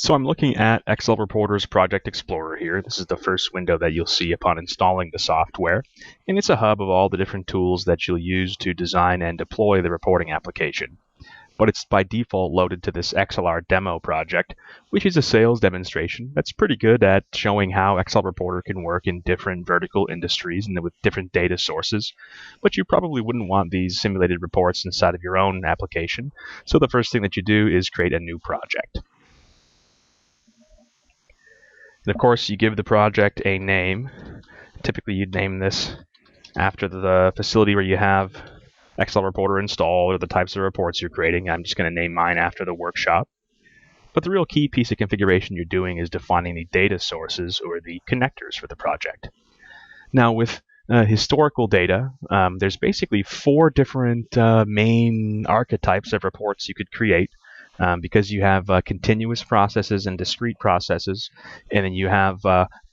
So I'm looking at XLReporter's Project Explorer here. This is the first window that you'll see upon installing the software, and it's a hub of all the different tools that you'll use to design and deploy the reporting application. But it's by default loaded to this XLR demo project, which is a sales demonstration that's pretty good at showing how XLReporter can work in different vertical industries and with different data sources. But you probably wouldn't want these simulated reports inside of your own application, so the first thing that you do is create a new project. And of course, you give the project a name. Typically, you'd name this after the facility where you have XLReporter installed or the types of reports you're creating. I'm just going to name mine after the workshop. But the real key piece of configuration you're doing is defining the data sources or the connectors for the project. Now, with historical data, there's basically 4 different main archetypes of reports you could create. Because you have continuous processes and discrete processes, and then you have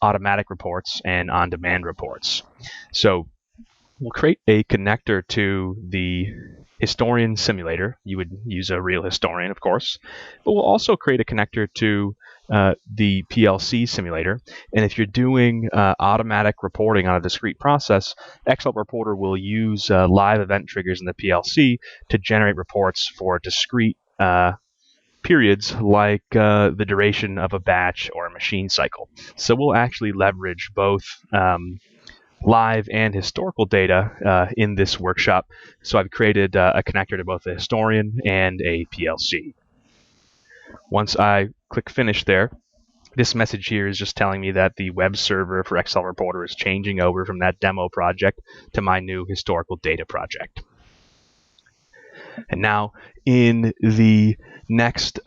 automatic reports and on-demand reports. So we'll create a connector to the historian simulator. You would use a real historian, of course, but we'll also create a connector to the PLC simulator. And if you're doing automatic reporting on a discrete process, XLReporter will use live event triggers in the PLC to generate reports for discrete periods like the duration of a batch or a machine cycle. So we'll actually leverage both live and historical data in this workshop. So I've created a connector to both a historian and a PLC. Once I click finish there, this message here is just telling me that the web server for XLReporter is changing over from that demo project to my new historical data project. And now in the next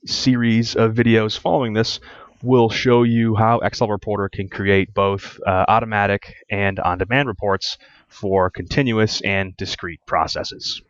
series of videos following this, we'll show you how XLReporter can create both automatic and on-demand reports for continuous and discrete processes.